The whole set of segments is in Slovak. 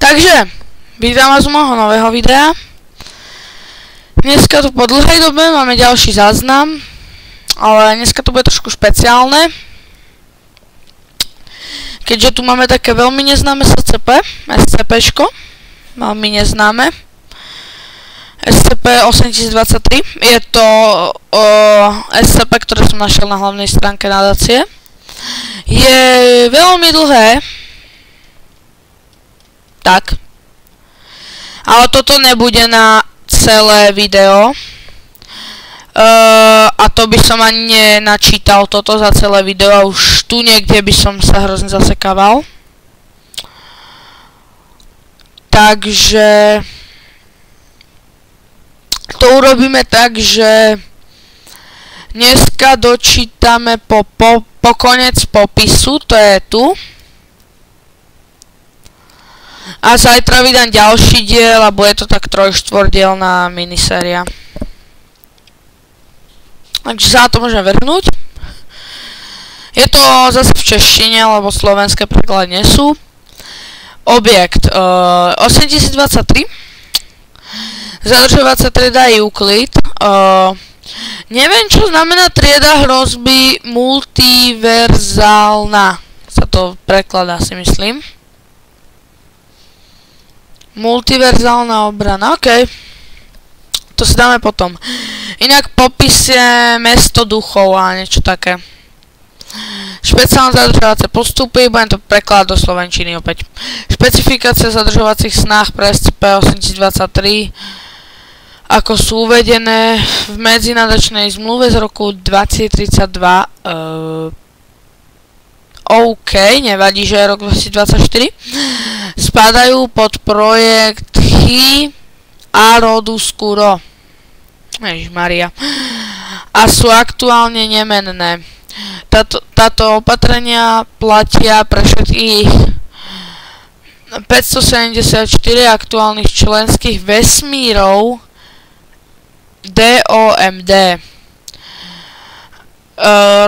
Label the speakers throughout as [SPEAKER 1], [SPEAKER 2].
[SPEAKER 1] Takže, vítam vás u môjho nového videa. Dneska tu po dlhej dobe máme ďalší záznam, ale dneska to bude trošku špeciálne. Keďže tu máme také veľmi neznáme SCPčko, veľmi neznáme. SCP-8023, je to SCP, ktoré som našiel na hlavnej stránke nadácie. Je veľmi dlhé. Tak. Ale toto nebude na celé video. A to by som ani nenačítal toto za celé video a už tu niekde by som sa hrozne zasekával. Takže to urobíme tak, že dneska dočítame po koniec popisu, to je tu. A zajtra vydám ďalší diel a bude to tak 3-4-dielná miniséria. Takže sa na to môžem vrhnúť. Je to zase v češtine, lebo slovenské preklady nie sú. Objekt 8023. Zadržovacia trieda Euclid. Neviem, čo znamená trieda hrozby multiverzálna. Sa to prekladá, si myslím. Multiverzálna obrana, ok. To si dáme potom. Inak popis je mesto duchov a niečo také. Špeciálne zadržovacie postupy, budem to prekladať do slovenčiny opäť. Špecifikácie zadržovacích snah pre SCP-8023, ako sú uvedené v medzinárodnej zmluve z roku 2032. OK, nevadí, že je rok 2024. Spadajú pod projekt Chi a Roduscuro. Ježišmaria. A sú aktuálne nemenné. Táto opatrenia platia pre všetkých 574 aktuálnych členských vesmírov DOMD.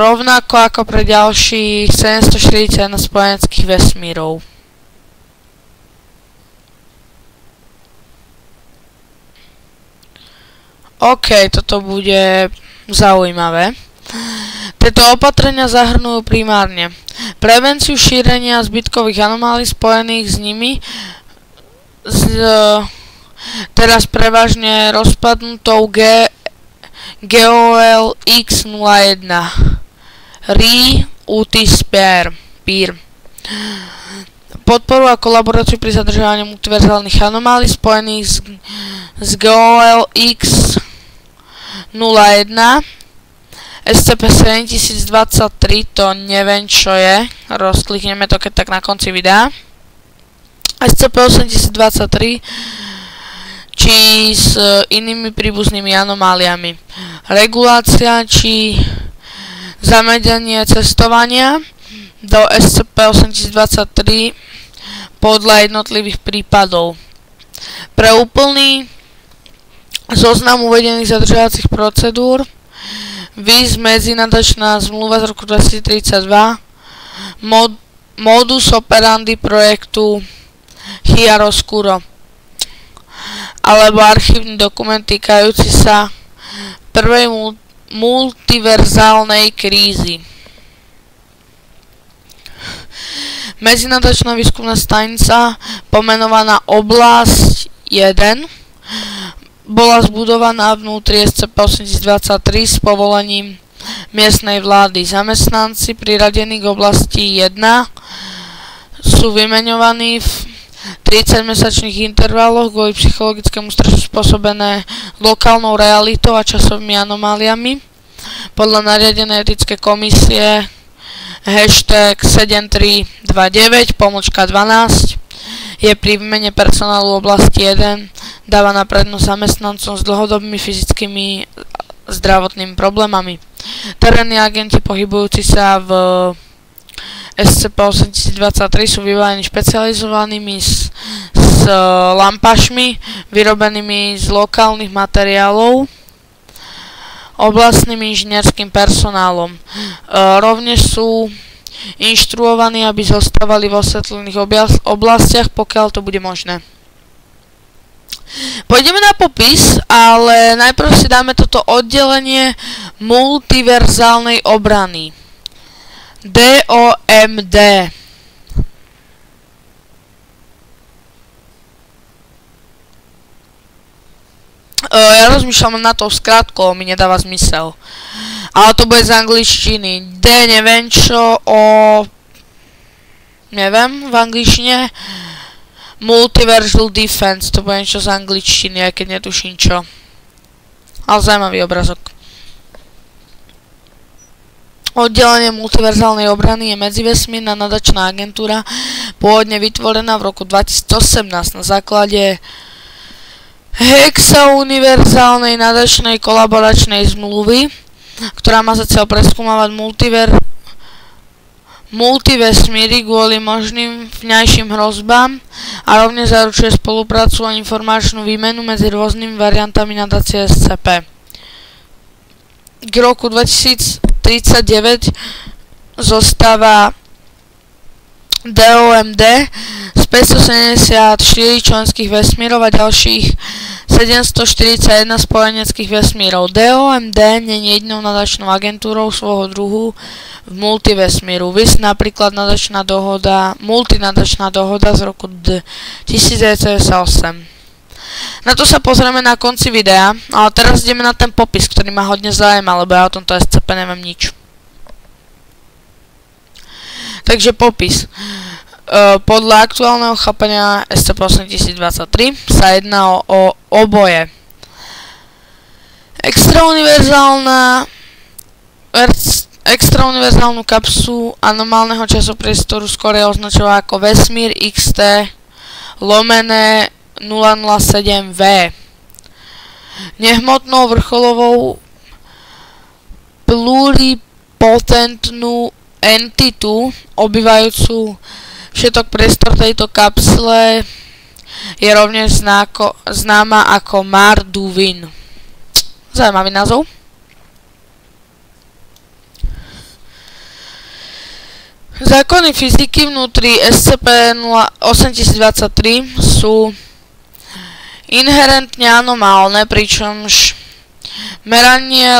[SPEAKER 1] Rovnako ako pre ďalších 741 spojeneckých vesmírov. OK, toto bude zaujímavé. Tieto opatrenia zahrnujú primárne prevenciu šírenia zbytkových anomálií spojených s nimi, teraz prevažne rozpadnutou GOL X01 Re-UT-Spear podporu a kolaboráciu pri zadržovaní multiverzálnych anomálií spojených s GOL X01 SCP-7023, to neviem čo je, rozklikneme to keď tak na konci videa. SCP-8023 či s inými príbuznými anomáliami. Regulácia či zamedzenie cestovania do SCP-8023 podľa jednotlivých prípadov. Pre úplný zoznam uvedených zadržovacích procedúr VIS medzinárodná zmluva z roku 2032, modus operandi projektu Chiaroscuro alebo archívny dokument týkajúci sa prvej multiverzálnej krízy. Medzinárodná výskumná stanica pomenovaná Oblasť 1 bola zbudovaná vnútri SCP-8023 s povolením miestnej vlády. Zamestnanci priradení k oblasti 1 sú vymeňovaní v 30-mesačných intervaloch kvôli psychologickému stresu spôsobené lokálnou realitou a časovými anomáliami. Podľa nariadenej etickej komisie #7329-12 je pri výmene personálu oblasti 1 dávaná prednosť zamestnancom s dlhodobými fyzickými zdravotnými problémami. Terénni agenti pohybujúci sa v SCP-8023 sú vybavení špecializovanými s lampašmi vyrobenými z lokálnych materiálov, oblastným inžinierským personálom. Rovnež sú inštruovaní, aby zostávali v osvetlených oblastiach, pokiaľ to bude možné. Pôjdeme na popis, ale najprv si dáme toto oddelenie multiverzálnej obrany. DOMD. Ja rozmýšľam na to skratkou, mi nedáva zmysel. Ale to bude z angličtiny. D neviem čo, O neviem v angličtine. Multiversal Defense, to bude niečo z angličtiny, aj keď netuším čo. Ale zaujímavý obrazok. Oddelenie multiverzálnej obrany je medzivesmírna nadačná agentúra, pôvodne vytvorená v roku 2018 na základe hexauniverzálnej nadačnej kolaboračnej zmluvy, ktorá má za cieľ preskúmavať multivesmíry kvôli možným vňajším hrozbám a rovne zaručuje spoluprácu a informačnú výmenu medzi rôznymi variantami nadácie SCP. K roku 2039 zostáva DOMD z 574 členských vesmírov a ďalších 741 spojeneckých vesmírov. DOMD nie je jedinou nadačnou agentúrou svojho druhu v multivesmíru. Vys napríklad multinadačná dohoda z roku 1998. Na to sa pozrieme na konci videa, ale teraz ideme na ten popis, ktorý ma hodne zaujíma, lebo ja o tomto SCP neviem nič. Takže popis. Podľa aktuálneho chápania SCP-8023 sa jedná o oboje. Extrauniverzálnu kapsu anomálneho časopriestoru skôr je označovaná ako vesmír XT/007V. Nehmotnou vrcholovou pluripotentnú entitu obývajúcu všetok priestor tejto kapsle je rovnež známa ako Mar-Duvin. Zaujímavý názov. Zákony fyziky vnútri SCP-8023 sú inherentne anomálne, pričomž meranie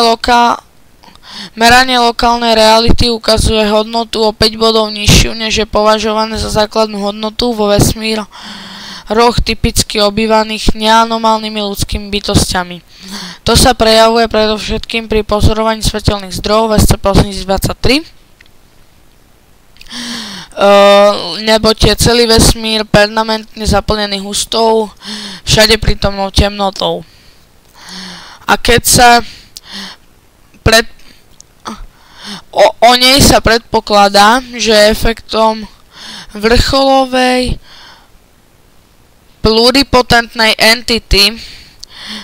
[SPEAKER 1] lokálnej reality ukazuje hodnotu o 5 bodov nižšiu, než je považované za základnú hodnotu vo vesmíroch typicky obývaných neanomálnymi ľudskými bytostiami. To sa prejavuje predovšetkým pri pozorovaní svetelných zdrojov v SCP-8023, neboť je celý vesmír permanentne zaplnený hustou, všade prítomnou temnotou. A keď sa o nej sa predpokladá, že efektom vrcholovej pluripotentnej entity,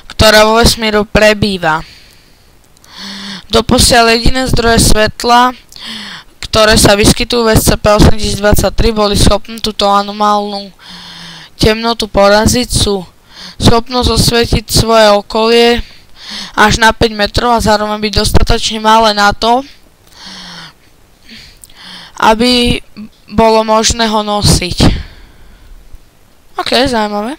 [SPEAKER 1] ktorá vo vesmíru prebýva. Doposiaľ jediné zdroje svetla, ktoré sa vyskytujú v SCP-8023, boli schopné túto anomálnu temnotu poraziť, sú schopnosť osvietiť svoje okolie až na 5 metrov a zároveň byť dostatočne malé na to, aby bolo možné ho nosiť. OK, zaujímavé.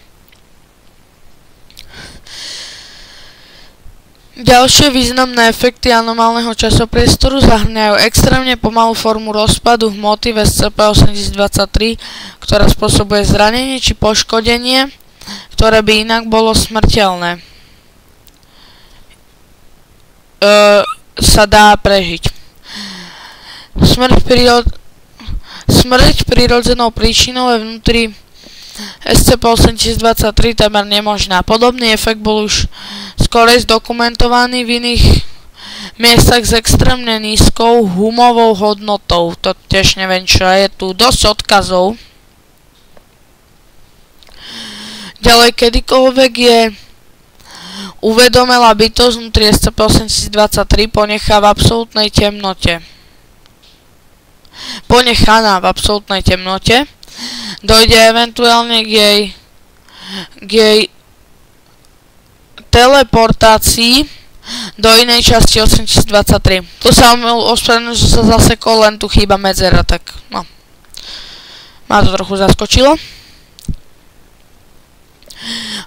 [SPEAKER 1] Ďalšie významné efekty anomálneho časopriestoru zahrňajú extrémne pomalú formu rozpadu hmoty v SCP-8023, ktorá spôsobuje zranenie či poškodenie, ktoré by inak bolo smrteľné. Sa dá prežiť. Smrť prirodzenou príčinou je vnútri SCP-8023 takmer nemožná. Podobný efekt bol už skorej zdokumentovaný v iných miestach s extrémne nízkou humovou hodnotou. To tiež neviem čo, je tu dosť odkazov. Ďalej, kedykoľvek je uvedomelá bytosť vnútri SCP-8023 ponechaná v absolútnej temnote, dojde eventuálne k jej teleportácii do inej časti 8023. Tu sa ospravedlňujem, že sa zasekol, len tu chýba medzera, tak no. Ma to trochu zaskočilo.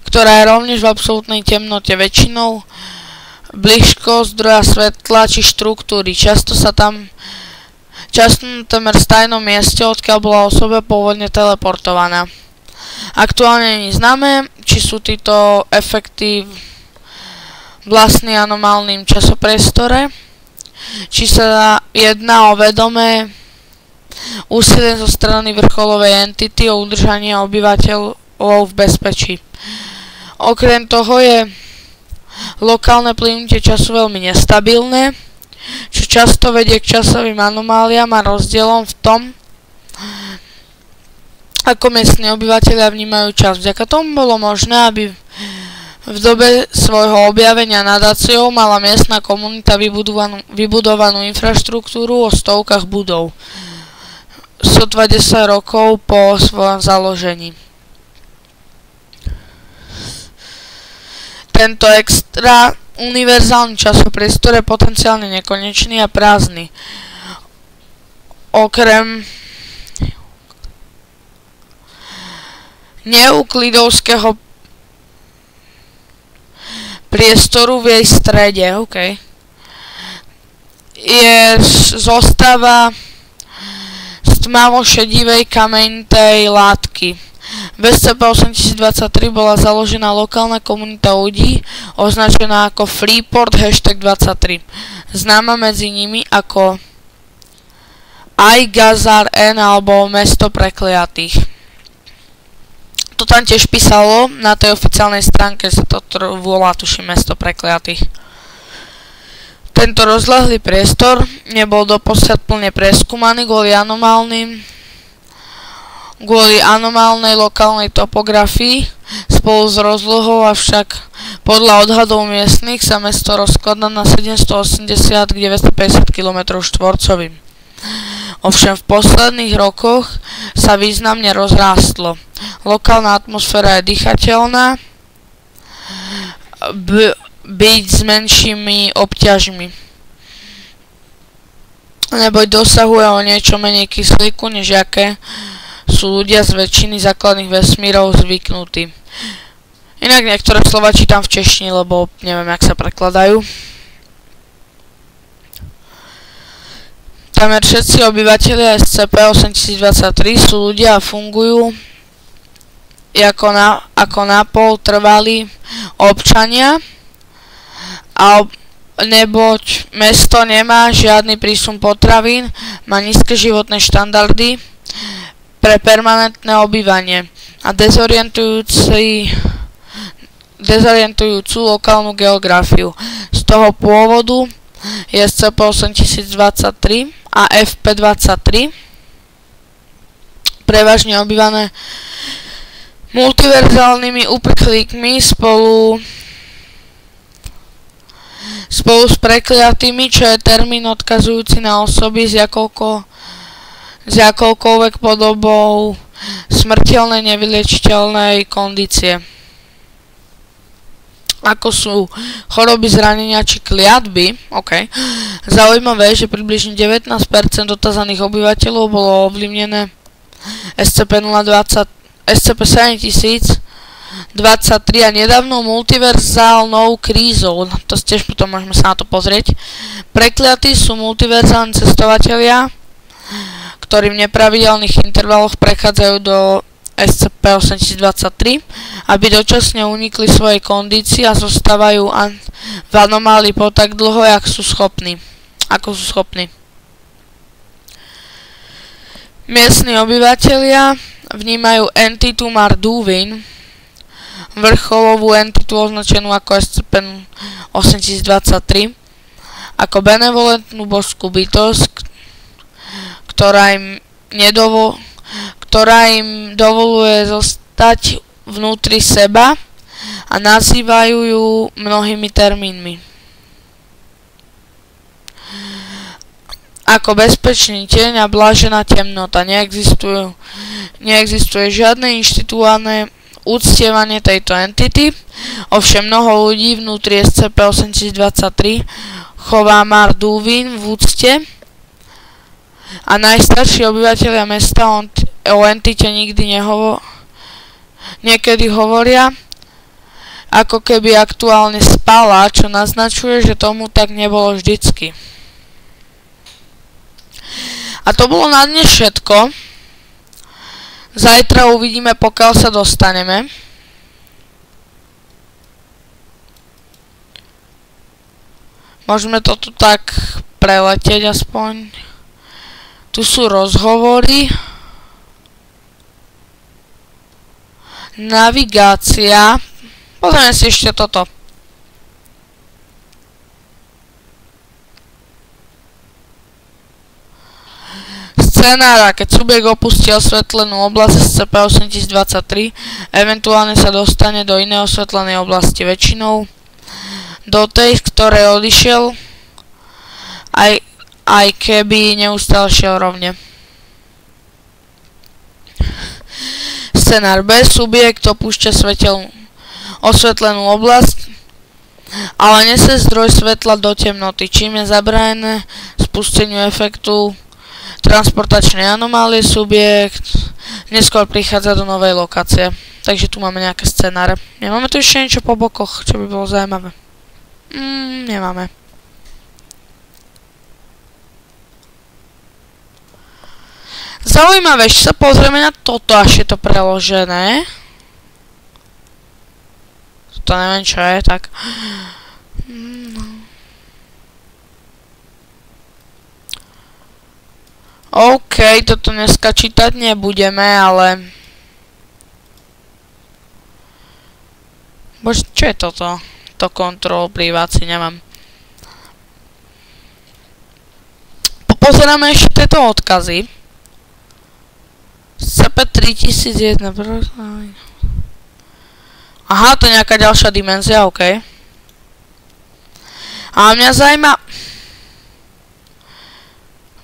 [SPEAKER 1] Ktorá je rovnež v absolútnej temnote väčšinou blízko zdroja svetla či štruktúry. Často temer v tajnom mieste, odkiaľ bola osoba pôvodne teleportovaná. Aktuálne nie je známe, či sú títo efekty vlastní anomálnym časopriestore, či sa jedná o vedomé úsilie zo strany vrcholovej entity o udržanie obyvateľov v bezpečí. Okrem toho je lokálne plynutie času veľmi nestabilné, čo často vedie k časovým anomáliám a rozdielom v tom, ako miestni obyvateľia vnímajú čas. Vďaka tomu bolo možné, aby v dobe svojho objavenia nadáciou mala miestna komunita vybudovanú infraštruktúru o stovkách budov. Sotva 10 rokov po svojom založení. Tento extra univerzálny časopriestor je potenciálne nekonečný a prázdny. Okrem neuklidovského priestoru v jej strede, zostáva z tmavo-šedivej kamenitej látky. V SCP-8023 bola založená lokálna komunita ľudí, označená ako Freeport #23, známa medzi nimi ako Gazar N alebo Mesto prekliatých. To tam tiež písalo na tej oficiálnej stránke, sa to volá, tuším, Mesto prekliatých. Tento rozľahlý priestor nebol doposiaľ plne preskúmaný kvôli anomálnej lokálnej topografii spolu s rozlohou, avšak podľa odhadov miestnych sa mesto rozkladá na 780 k 950 km štvorcovým. Ovšem v posledných rokoch sa významne rozrástlo. Lokálna atmosféra je dýchateľná, byť s menšími obťažmi, neboť dosahuje o niečo menej kyslíku, než aké sú ľudia z väčšiny základných vesmírov zvyknutí. Inak niektoré slova čítam v češtine, lebo neviem, jak sa prekladajú. Tamer všetci obyvatelia SCP-8023 sú ľudia a fungujú ako napol trvalí občania, neboť mesto nemá žiadny prísun potravín, má nízke životné štandardy pre permanentné obývanie a dezorientujúcu lokálnu geografiu. Z toho pôvodu je SCP-8023 a FP-23 prevažne obývané multiverzálnymi uprchlíkmi spolu s prekliatými, čo je termín odkazujúci na osoby s jakoukoľvek podobou smrteľnej nevyliečiteľnej kondície, ako sú choroby, zranenia či kliatby. Zaujímavé je, že približne 19% dotázaných obyvateľov bolo ovlivnené SCP-7023 a nedávnou multiverzálnou krízou. To tiež potom môžeme sa na to pozrieť. Prekliatí sú multiverzálni cestovatelia, ktorí v nepravidelných intervaloch prechádzajú do SCP-8023, aby dočasne unikli svojej kondícii a zostávajú v anomálii po tak dlho, ako sú schopní. Miestni obyvatelia vnímajú entitu Marduin, vrcholovú entitu označenú ako SCP-8023, ako benevolentnú božskú bytosť, ktorá im dovoluje zostať vnútri seba a nazývajú ju mnohými termínmi. Ako bezpečný tieň a blážená temnota. Neexistuje žiadne inštituované uctievanie tejto entity. Ovšem mnoho ľudí vnútri SCP-8023 chová Mardúvin v úcte a najstarší obyvatelia mesta o entite nikdy niekedy hovoria, ako keby aktuálne spala, čo naznačuje, že tomu tak nebolo vždycky. A to bolo na dnes všetko. Zajtra uvidíme, pokiaľ sa dostaneme. Môžeme to tu tak preletieť aspoň. Tu sú rozhovory. Navigácia. Pozrieme si ešte toto. Scenára, keď subjekt opustí osvetlenú oblasť SCP-8023, eventuálne sa dostane do inej osvetlenej oblasti, väčšinou do tej, z ktorej odišiel, aj keby neustále šiel rovne. Scenár B, subjekt opúšťa osvetlenú oblasť, ale nesie zdroj svetla do temnoty, čím je zabránené spusteniu efektu transportačnej anomálie. Subjekt neskôr prichádza do novej lokácie. Takže tu máme nejaké scenáre. Nemáme tu ešte niečo po bokoch, čo by bolo zaujímavé? Nemáme. Zaujímavé, ešte sa pozrieme na toto, až je to preložené. To neviem, čo je, tak. OK, toto dneska čítať nebudeme, ale... Bože, čo je toto? To kontrol priváci, neviem. Pozeráme ešte tieto odkazy. SCP-3001. Aha, to je nejaká ďalšia dimenzia, OK. A mňa zaujíma...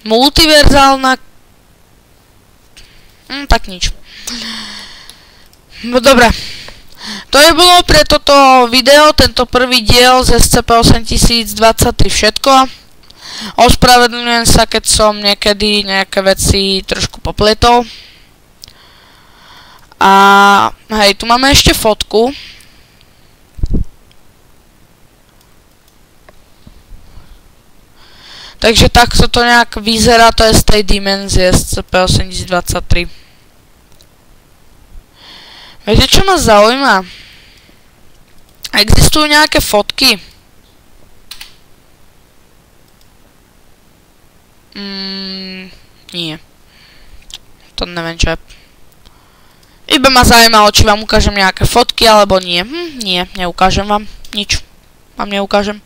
[SPEAKER 1] Multiverzálna... tak nič. No dobre. To je bolo pre toto video, tento prvý diel z SCP-8023 všetko. Ospravedlňujem sa, keď som niekedy nejaké veci trošku popletol. A hej, tu máme ešte fotku. Takže takto to nejak vyzerá, to je z tej dimenzie SCP-8023. Viete, čo ma zaujíma? Existujú nejaké fotky? Nie. To neviem, čo je. Iba ma zaujímalo, či vám ukážem nejaké fotky, alebo nie. Nie, neukážem vám. Nič. Vám neukážem.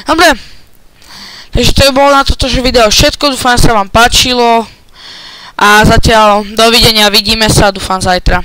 [SPEAKER 1] Dobre. Takže to je bolo na toto video všetko. Dúfam, že sa vám páčilo. A zatiaľ dovidenia, vidíme sa, dúfam zajtra.